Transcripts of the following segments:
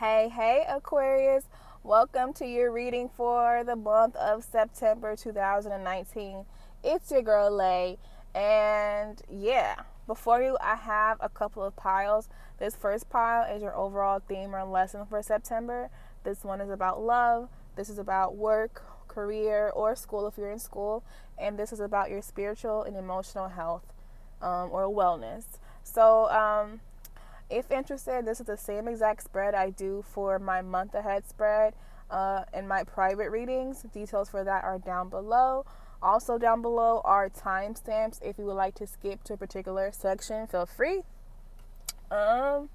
Hey, Aquarius. Welcome to your reading for the month of September 2019. It's your girl, Lay. And yeah, before you, I have a couple of piles. This first pile is your overall theme or lesson for September. This one is about love. This is about work, career, or school if you're in school. And this is about your spiritual and emotional health or wellness. So, if interested, this is the same exact spread I do for my month ahead spread in my private readings. Details for that are down below. Also down below are timestamps. If you would like to skip to a particular section, feel free. All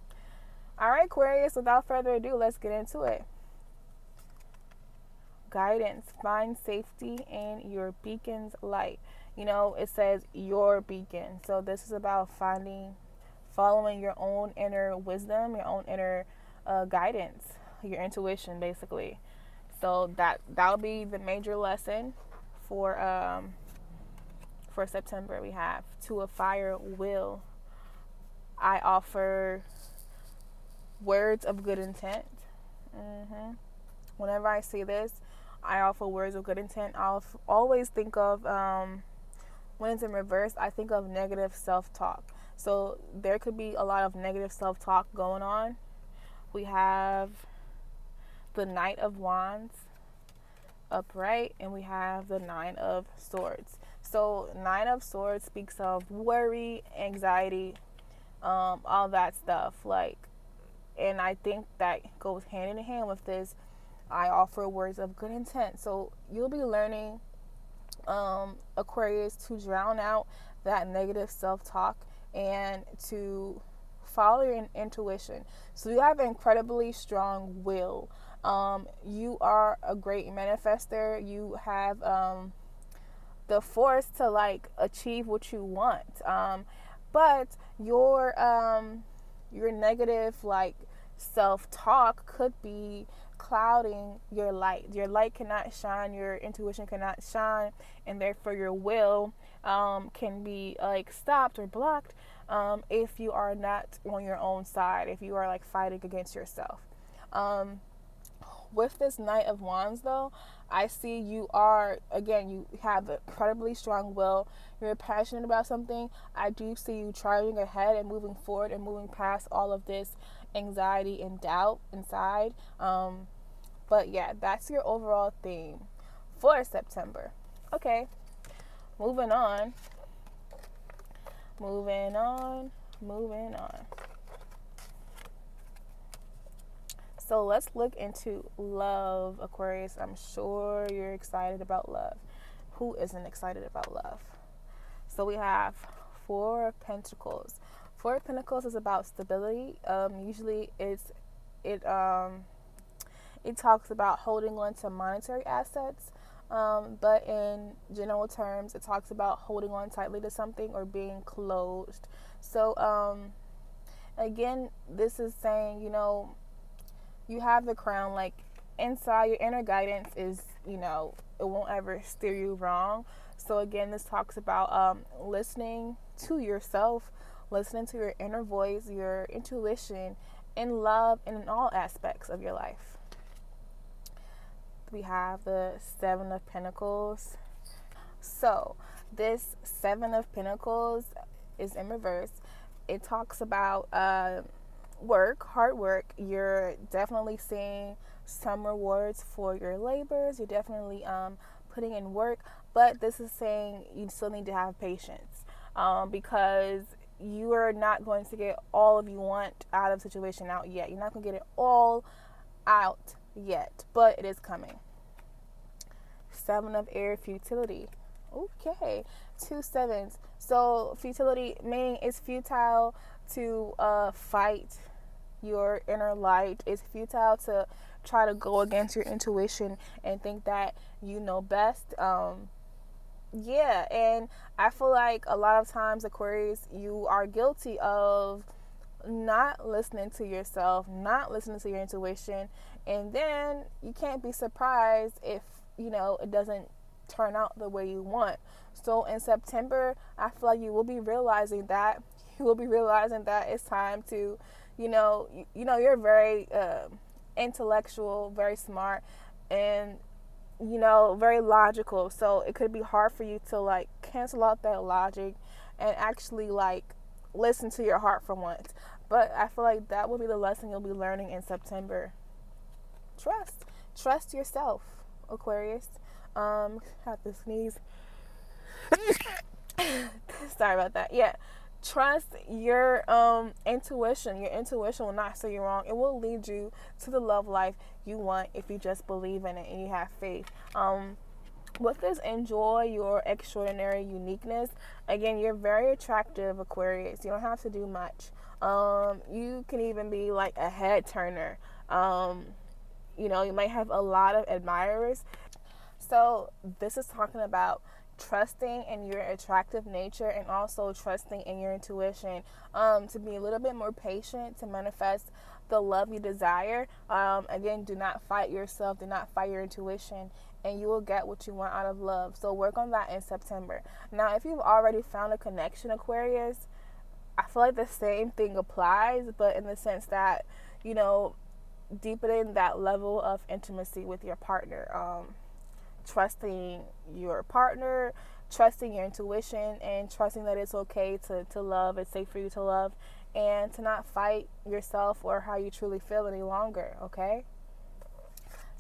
right, Aquarius, without further ado, let's get into it. Guidance. Find safety in your beacon's light. It says your beacon. So this is about following your own inner wisdom, your own inner guidance, your intuition, basically. So that'll be the major lesson for September. We have Two of Fire, will. I offer words of good intent. Whenever I see this, I offer words of good intent. I'll always think of when it's in reverse, I think of negative self-talk. So there could be a lot of negative self-talk going on. We have the Knight of Wands upright, and we have the Nine of Swords. So Nine of Swords speaks of worry, anxiety, all that stuff. And I think that goes hand in hand with this. I offer words of good intent. So you'll be learning, Aquarius, to drown out that negative self-talk and to follow your intuition. So you have incredibly strong will. You are a great manifester. You have the force to achieve what you want. But your negative self-talk could be clouding your light. Your light cannot shine, your intuition cannot shine, and therefore your will can be stopped or blocked if you are not on your own side, if you are fighting against yourself. With this Knight of Wands, though, I see you have an incredibly strong will. You're passionate about something. I do see you charging ahead and moving forward and moving past all of this anxiety and doubt inside. But yeah, that's your overall theme for September. Okay, moving on. So let's look into love, Aquarius. I'm sure you're excited about love. Who isn't excited about love? So we have Four of Pentacles. Four of Pentacles is about stability. Usually it talks about holding on to monetary assets. But in general terms, it talks about holding on tightly to something or being closed. So again, this is saying, you have the crown, inside your inner guidance is, it won't ever steer you wrong. So again, this talks about listening to yourself, listening to your inner voice, your intuition in love and in all aspects of your life. We have the Seven of Pentacles. So this Seven of Pentacles is in reverse. It talks about hard work. You're definitely seeing some rewards for your labors. You're definitely putting in work, but this is saying you still need to have patience because you are not going to get all of you want out of the situation out yet. You're not going to get it all out yet, but it is coming. Seven of Air, futility. Okay, 2 sevens. So futility meaning it's futile to fight your inner light. It's futile to try to go against your intuition and think that you know best. And I feel like a lot of times, Aquarius, you are guilty of not listening to yourself, not listening to your intuition, and then you can't be surprised if it doesn't turn out the way you want. So in September, I feel like you will be realizing that it's time to you're very intellectual, very smart, and very logical. So it could be hard for you to like cancel out that logic and actually like listen to your heart for once. But I feel like that will be the lesson you'll be learning in September. Trust yourself, Aquarius. Have to sneeze. Sorry about that. Yeah. Trust your intuition. Your intuition will not say you wrong. It will lead you to the love life you want if you just believe in it and you have faith. With this, enjoy your extraordinary uniqueness. Again, you're very attractive, Aquarius. You don't have to do much. You can even be like a head turner. You might have a lot of admirers. So this is talking about trusting in your attractive nature and also trusting in your intuition, to be a little bit more patient, to manifest the love you desire. Again, do not fight yourself, do not fight your intuition, and you will get what you want out of love. So work on that in September. Now, if you've already found a connection, Aquarius, I feel like the same thing applies, but in the sense that, deepening that level of intimacy with your partner. Trusting your partner, trusting your intuition, and trusting that it's okay to love, it's safe for you to love, and to not fight yourself or how you truly feel any longer, okay?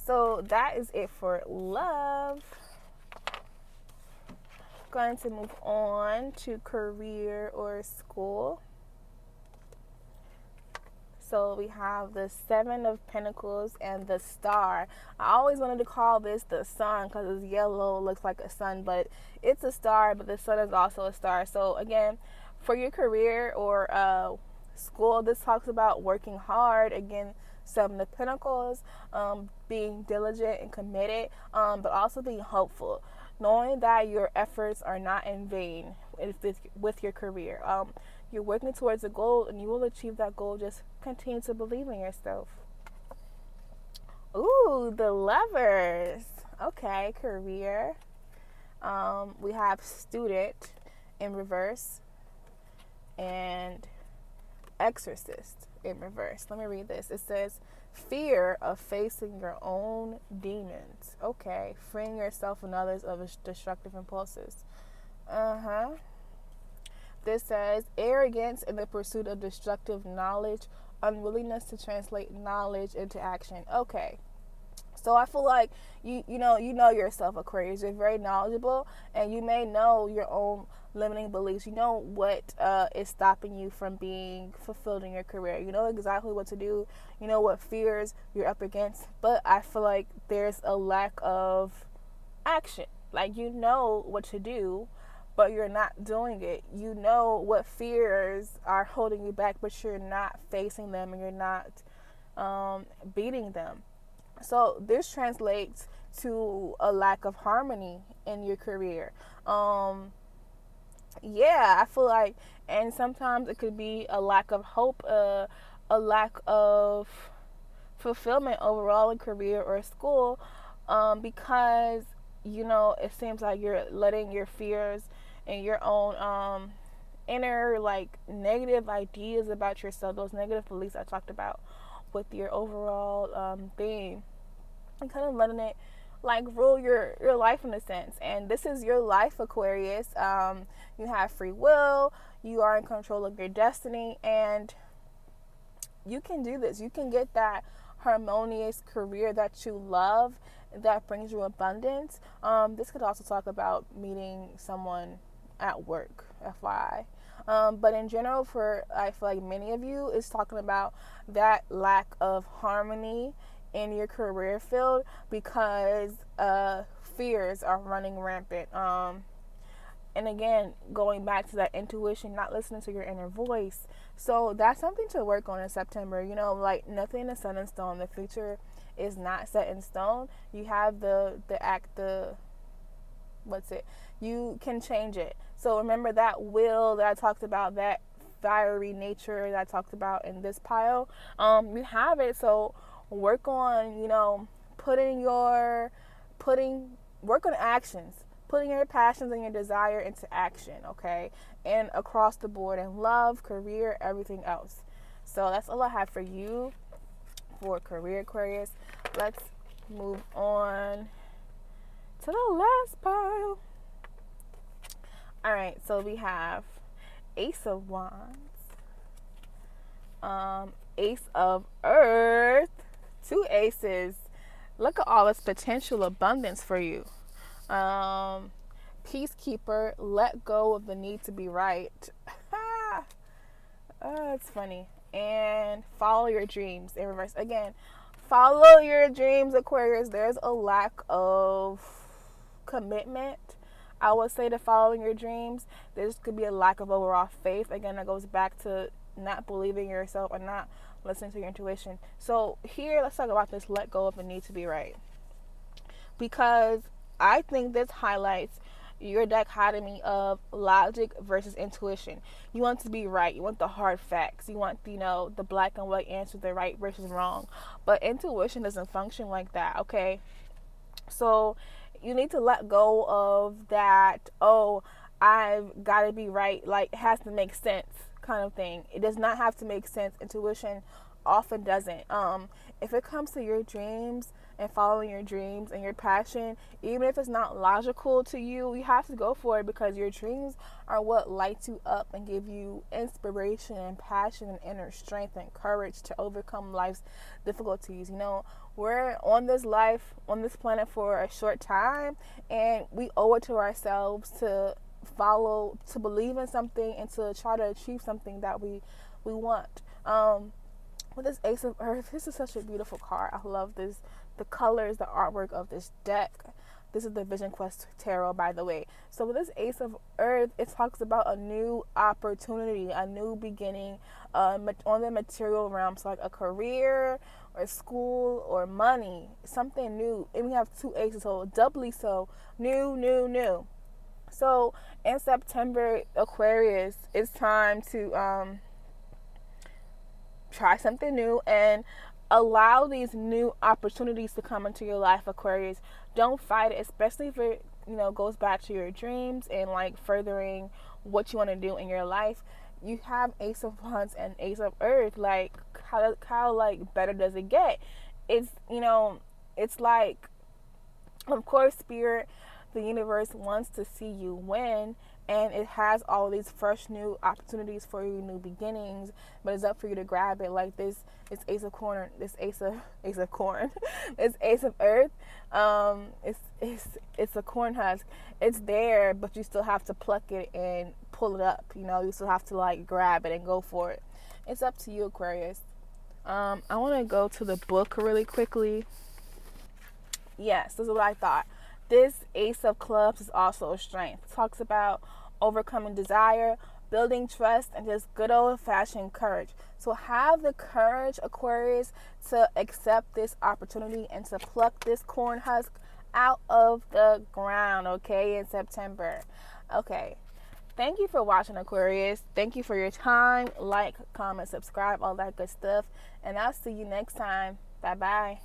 So that is it for love. Going to move on to career or school. So we have the Seven of Pentacles and the Star. I always wanted to call this the sun because it's yellow, looks like a sun, but it's a star, but the sun is also a star. So again, for your career or school, this talks about working hard. Again, Seven of Pentacles, being diligent and committed, but also being hopeful, knowing that your efforts are not in vain with your career. You're working towards a goal and you will achieve that goal. Just continue to believe in yourself. Ooh, the Lovers. Okay, career. We have Student in reverse and Exorcist in reverse. Let me read this. It says, fear of facing your own demons. Okay, freeing yourself and others of destructive impulses. This says arrogance in the pursuit of destructive knowledge, unwillingness to translate knowledge into action. Okay. So I feel like you know yourself, Aquarius. You're very knowledgeable and you may know your own limiting beliefs. You know what is stopping you from being fulfilled in your career. You know exactly what to do. You know what fears you're up against. But I feel like there's a lack of action. Like you know what to do, but you're not doing it. You know what fears are holding you back, but you're not facing them and you're not beating them. So this translates to a lack of harmony in your career. I feel like, and sometimes it could be a lack of hope, a lack of fulfillment overall in career or school, because it seems like you're letting your fears and your own inner like negative ideas about yourself, those negative beliefs I talked about with your overall theme, and kind of letting it like rule your life in a sense. And this is your life, Aquarius. You have free will, you are in control of your destiny, and you can do this. You can get that harmonious career that you love, that brings you abundance. This could also talk about meeting someone at work, FYI. But in general, I feel like many of you, is talking about that lack of harmony in your career field because fears are running rampant. And again, going back to that intuition, not listening to your inner voice. So that's something to work on in September. Like nothing is set in stone. The future is not set in stone. You have you can change it. So remember that will that I talked about, that fiery nature that I talked about in this pile. You have it. So work on, work on actions, putting your passions and your desire into action, okay? And across the board in love, career, everything else. So that's all I have for you, for career, Aquarius. Let's move on to the last pile. All right, so we have Ace of Wands, Ace of Earth, 2 aces. Look at all this potential abundance for you. Peacekeeper, let go of the need to be right. It's funny. And follow your dreams in reverse. Again, follow your dreams, Aquarius. There's a lack of commitment, I would say, to following your dreams. There could be a lack of overall faith. Again, that goes back to not believing in yourself or not listening to your intuition. So here, let's talk about this let go of the need to be right. Because I think this highlights your dichotomy of logic versus intuition. You want to be right. You want the hard facts. You want, the black and white answer, the right versus wrong. But intuition doesn't function like that, okay? So you need to let go of that, oh, I've got to be right, like it has to make sense kind of thing. It does not have to make sense. Intuition often doesn't. If it comes to your dreams and following your dreams and your passion, even if it's not logical to you, you have to go for it, because your dreams are what lights you up and give you inspiration and passion and inner strength and courage to overcome life's difficulties. We're on this planet for a short time, and we owe it to ourselves to believe in something and to try to achieve something that we want. With this Ace of Earth, this is such a beautiful card. I love this, the colors, the artwork of this deck. This is the Vision Quest Tarot, by the way. So with this Ace of Earth, it talks about a new opportunity, a new beginning on the material realm. So like a career or school or money, something new. And we have 2 aces, so doubly so. New. So in September, Aquarius, it's time to try something new and allow these new opportunities to come into your life, Aquarius. Don't fight it, especially if it goes back to your dreams and like furthering what you want to do in your life. You have Ace of Wands and Ace of Earth. Like how like better does it get? It's it's like, of course, Spirit, the universe wants to see you win, and it has all these fresh new opportunities for you, new beginnings, but it's up for you to grab it. Like this Ace of Corn, this Ace of Corn, this Ace of Earth, it's a corn husk. It's there, but you still have to pluck it and pull it up. You still have to like grab it and go for it. It's up to you, Aquarius. I want to go to the book really quickly. Yes, this is what I thought. This Ace of Clubs is also a strength. It talks about overcoming desire, building trust, and just good old-fashioned courage. So have the courage, Aquarius, to accept this opportunity and to pluck this corn husk out of the ground, okay, in September. Okay. Thank you for watching, Aquarius. Thank you for your time. Like, comment, subscribe, all that good stuff. And I'll see you next time. Bye-bye.